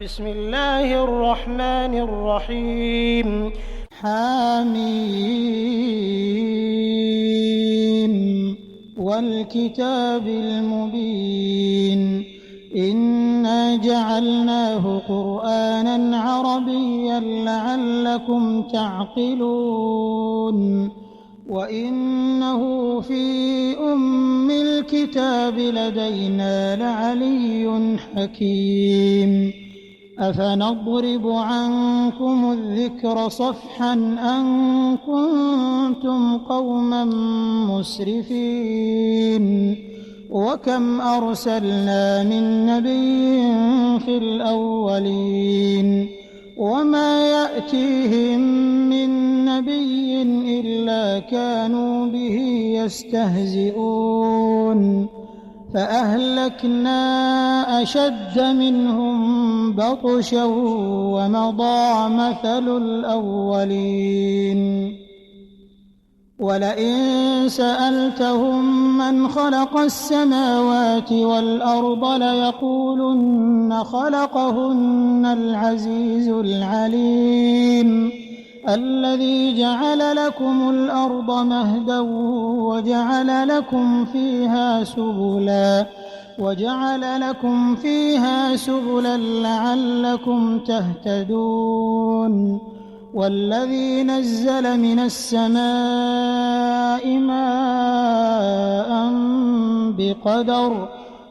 بسم الله الرحمن الرحيم. حميم والكتاب المبين إنا جعلناه قرآنا عربيا لعلكم تعقلون وإنه في أم الكتاب لدينا لعلي حكيم أفنضرب عنكم الذكر صفحا أن كنتم قوما مسرفين وكم أرسلنا من نبي في الأولين وما يأتيهم من نبي إلا كانوا به يستهزئون فأهلكنا أشد منهم بطشا ومضى مثل الأولين ولئن سألتهم من خلق السماوات والأرض ليقولن خلقهن العزيز العليم الذي جعل لكم الأرض مهدا وجعل لكم فيها سبلا لعلكم تهتدون والذي نزل من السماء ماء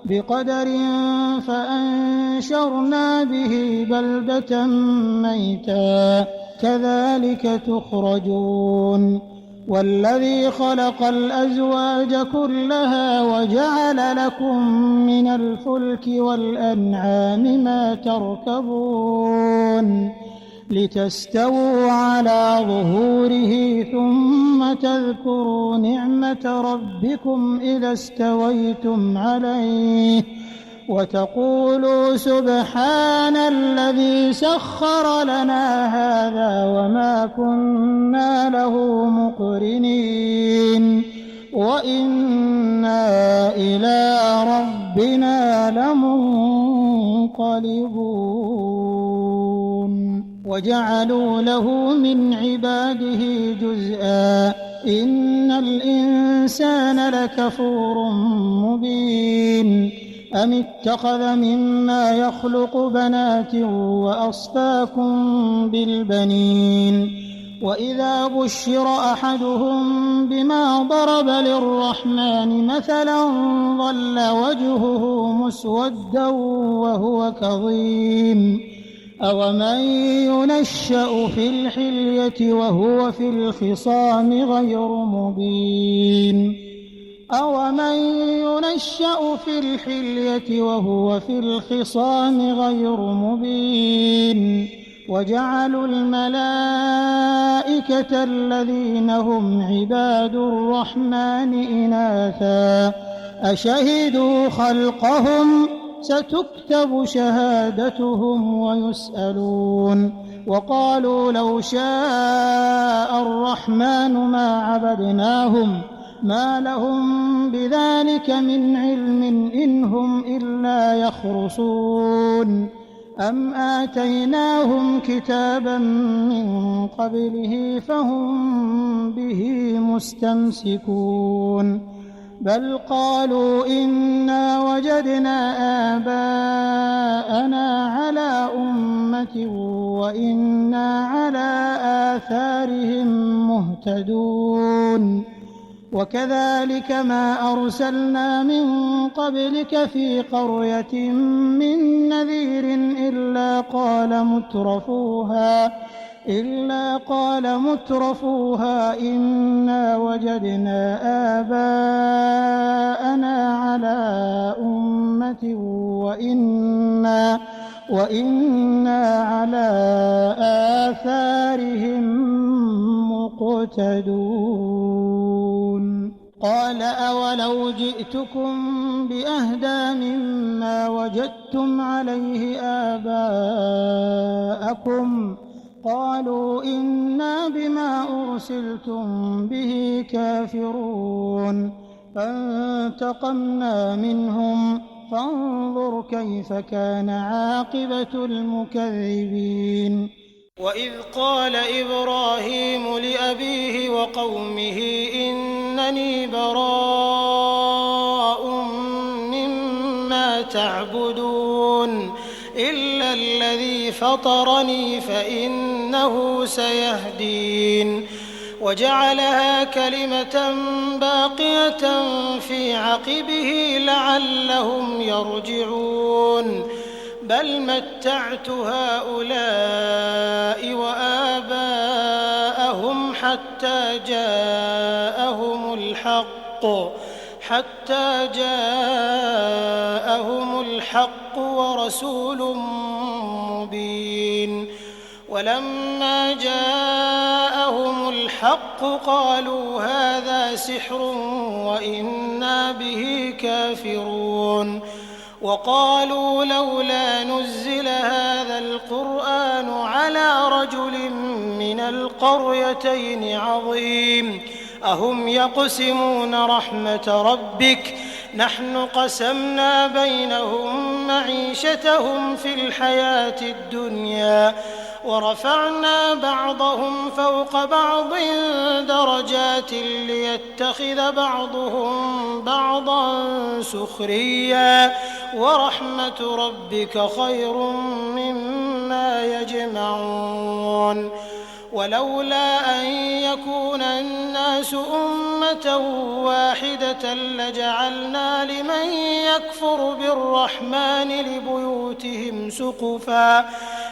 بقدر فأنشرنا به بلدة ميتا كذلك تخرجون والذي خلق الأزواج كلها وجعل لكم من الفلك والأنعام ما تركبون لتستووا على ظهوره ثم تذكروا نعمة ربكم إذا استويتم عليه وتقولوا سبحان الذي سخر لنا هذا وما كنا له مقرنين وإنا إلى ربنا لمنقلبون وجعلوا له من عباده جزءا إن الإنسان لكفور مبين أم اتخذ مما يخلق بنات وأصفاكم بالبنين وإذا بشر أحدهم بما ضرب للرحمن مثلا ظل وجهه مسودا وهو كظيم أومن ينشأ في الحلية وهو في الخصام غير مبين وجعلوا الملائكة الذين هم عباد الرحمن إناثا أشهدوا خلقهم ستكتب شهادتهم ويسألون وقالوا لو شاء الرحمن ما عبدناهم ما لهم بذلك من علم إن هم إلا يخرصون أم آتيناهم كتابا من قبله فهم به مستمسكون بل قالوا إنا وجدنا آباءنا على أمة وإنا على آثارهم مهتدون وكذلك ما أرسلنا من قبلك في قرية من نذير إلا قال مترفوها إنا وجدنا آباءنا على أمة وإنا على آثارهم مقتدون قال أولو جئتكم بأهدى مما وجدتم عليه آباءكم قالوا إنا بما أرسلتم به كافرون فانتقمنا منهم فانظر كيف كان عاقبة المكذبين. وإذ قال إبراهيم لأبيه وقومه إنني براء مما تعبدون إلا الذي فطرني فإنه سيهدين وجعلها كلمة باقية في عقبه لعلهم يرجعون بل متعت هؤلاء وآباءهم حتى جاءهم الحق ورسول مبين ولما جاءهم الحق قالوا هذا سحر وإنا به كافرون وقالوا لولا نزل هذا القرآن على رجل من القريتين عظيم أهم يقسمون رحمة ربك نحن قسمنا بينهم معيشتهم في الحياة الدنيا ورفعنا بعضهم فوق بعض درجات ليتخذ بعضهم بعضا سخريا ورحمة ربك خير مما يجمعون ولولا أن يكون الناس أمة واحدة لجعلنا لمن يكفر بالرحمن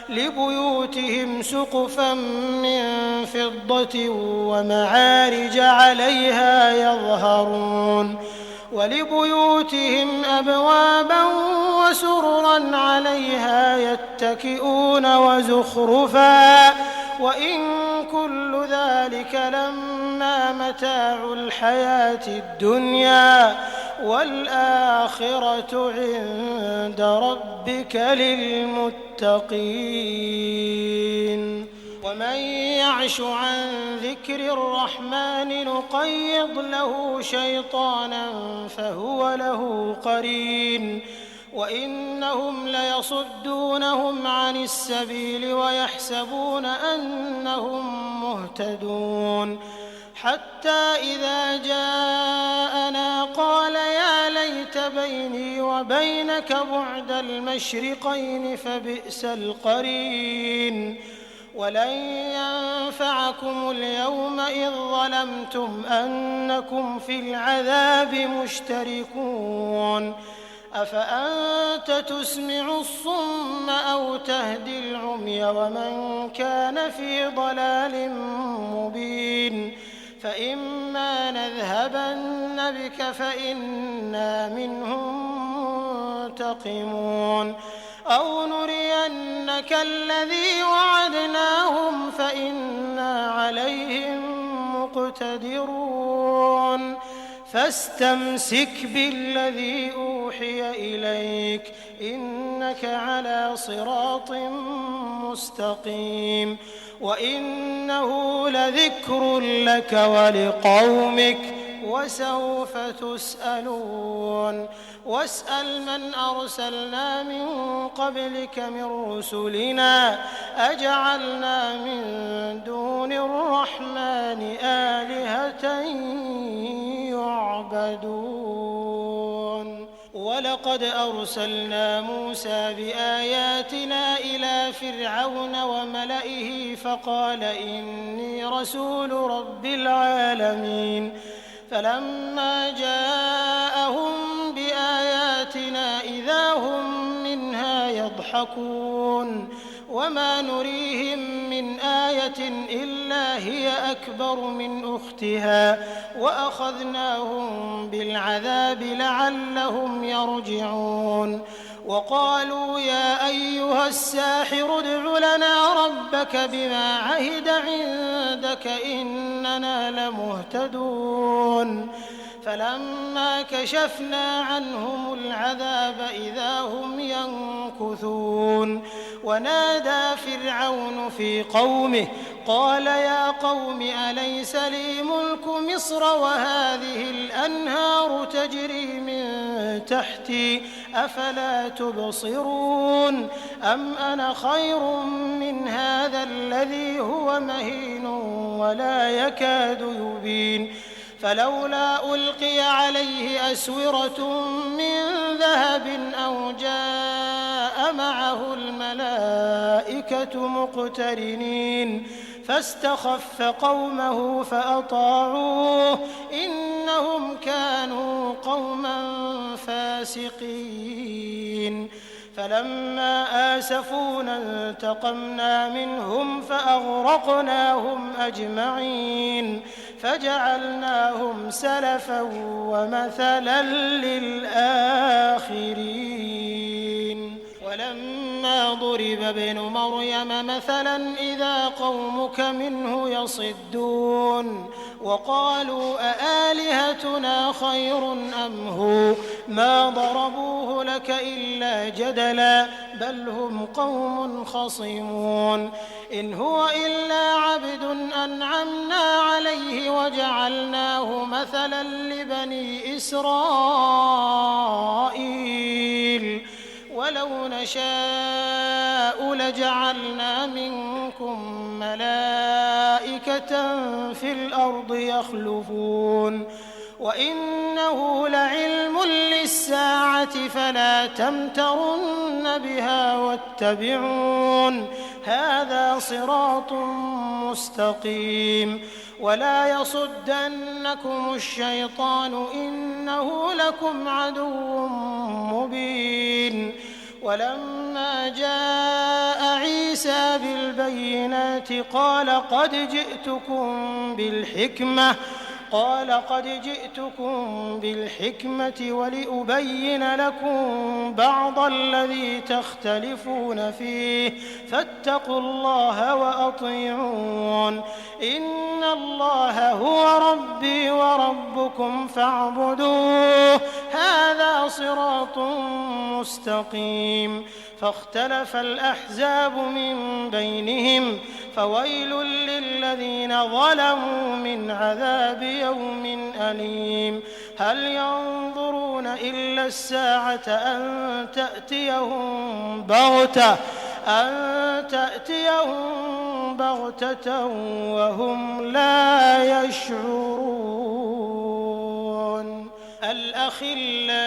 لبيوتهم سقفا من فضة ومعارج عليها يظهرون ولبيوتهم أبوابا وسررا عليها يتكئون وزخرفا وإن كل ذلك لما متاع الحياة الدنيا والآخرة عند ربك للمتقين ومن يعش عن ذكر الرحمن نقيض له شيطانا فهو له قرين وإنهم ليصدونهم عن السبيل ويحسبون أنهم مهتدون حتى إذا جاءنا قال يا ليت بيني وبينك بعد المشرقين فبئس القرين ولن ينفعكم اليوم إذ ظلمتم أنكم في العذاب مشتركون أفأنت تسمع الصم أو تهدي العمي ومن كان في ضلال مبين فإما نذهبن بك فإنا منهم منتقمون أو نرينك الذي وعدناهم فإنا عليهم مقتدرون فاستمسك بالذي أوحي إليك إنك على صراط مستقيم وإنه لذكر لك ولقومك وسوف تسألون واسأل من أرسلنا من قبلك من رسلنا أجعلنا من دون الرحمن آلهة يعبدون ولقد أرسلنا موسى بآياتنا إلى فرعون وملئه فقال إني رسول رب العالمين فلما جاءهم بآياتنا إذا هم منها يضحكون وما نريهم من آية إلا هي أكبر من أختها وأخذناهم بالعذاب لعلهم يرجعون وقالوا يا أيها الساحر ادع لنا ربك بما عهد عندك إننا لمهتدون فلما كشفنا عنهم العذاب إذا هم ينكثون ونادى فرعون في قومه قال يا قوم أليس لي ملك مصر وهذه الأنهار تجري من تحتي أفلا تبصرون أم أنا خير من هذا الذي هو مهين ولا يكاد يبين فلولا ألقي عليه أسورة من ذهب أو جاء معه الملائكة مقترنين فاستخف قومه فأطاعوه إنهم كانوا قوما فاسقين فلما آسفونا انتقمنا منهم فأغرقناهم أجمعين فجعلناهم سلفا ومثلا للآخرين ولما ضرب ابن مريم مثلا إذا قومك منه يصدون وقالوا أآلهتنا خير أم هو ما ضربوه لك إلا جدلا بل هم قوم خصمون إن هو إلا عبد أنعمنا عليه وجعلناه مثلا لبني إسرائيل ولو نشاء لجعلنا منكم ملائكة في الأرض يخلفون وإنه لعلم للساعة فلا تمترن بها واتبعون هذا صراط مستقيم ولا يصدنكم الشيطان إنه لكم عدو مبين ولما جاء عيسى بالبينات قال قد جئتكم بالحكمة ولأبين لكم بعض الذي تختلفون فيه فاتقوا الله وأطيعون إن الله هو ربي وربكم فاعبدوه هذا صراط مستقيم فاختلف الأحزاب من بينهم فويل للذين ظلموا من عذاب يوم أليم هل ينظرون إلا الساعة أن تأتيهم بغتة وهم لا يشعرون الأخلاء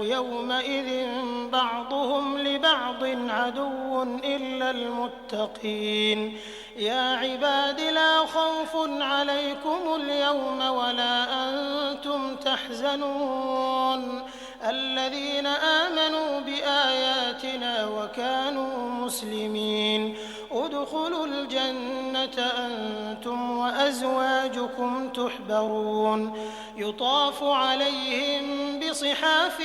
يومئذ بعضهم لبعض عدو إلا المتقين يا عباد لا خوف عليكم اليوم ولا أنتم تحزنون الذين آمنوا بآياتنا وكانوا مسلمين ادخلوا الجنة أنتم وأزواجكم تحبرون يطاف عليهم بصحاف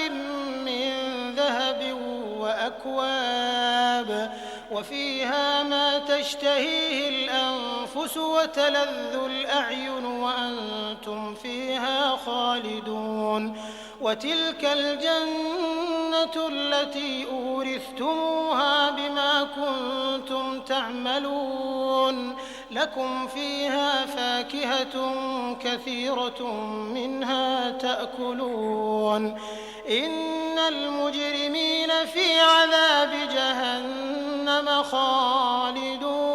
من ذهب وأكواب وفيها ما تشتهيه الأنفس وتلذ الأعين وأنتم فيها خالدون وتلك الجنة التي أورثتموها بما كنتم تعملون لكم فيها فاكهة كثيرة منها تأكلون إن المجرمين في عذاب جهنم خالدون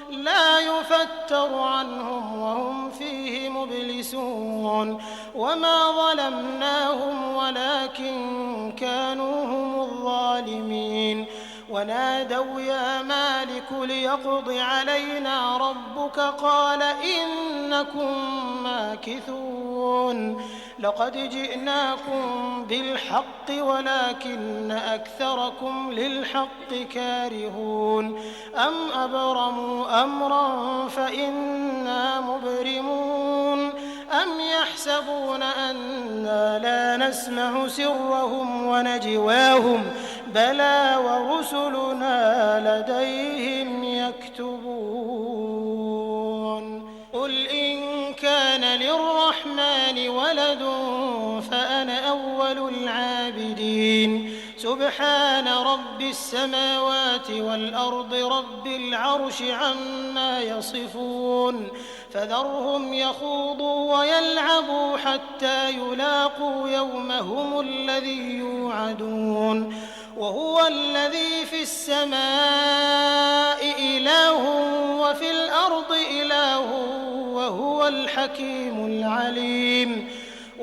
لا يفتر عنهم وهم فيه مبلسون وما ظلمناهم ولكن كانوا هم الظالمين ونادوا يا مالك ليقض علينا ربك قال إنكم ماكثون لقد جئناكم بالحق ولكن أكثركم للحق كارهون أم أبرموا أمرا فإنا مبرمون أم يحسبون أنا لا نسمع سرهم ونجواهم بلى ورسلنا لديهم يكتبون قل إن كان للرحمن ولد فأنا أول العابدين سبحان سبحان رب السماوات والأرض رب العرش عما يصفون فذرهم يخوضوا ويلعبوا حتى يلاقوا يومهم الذي يوعدون وهو الذي في السماء إله وفي الأرض إله وهو الحكيم العليم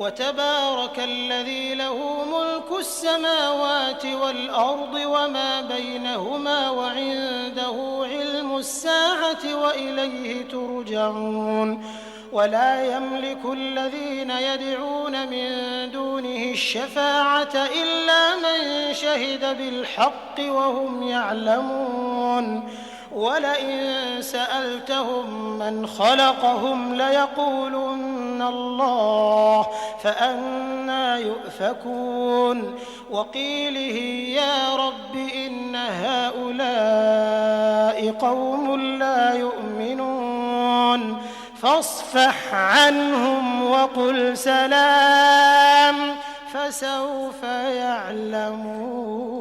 وتبارك الذي له ملك السماوات والأرض وما بينهما وعنده علم الساعة وإليه ترجعون ولا يملك الذين يدعون من دونه الشفاعة إلا من شهد بالحق وهم يعلمون ولئن سألتهم من خلقهم ليقولن الله فأنى يؤفكون وقيله يا رب إن هؤلاء قوم لا يؤمنون فاصفح عنهم وقل سلام فسوف يعلمون.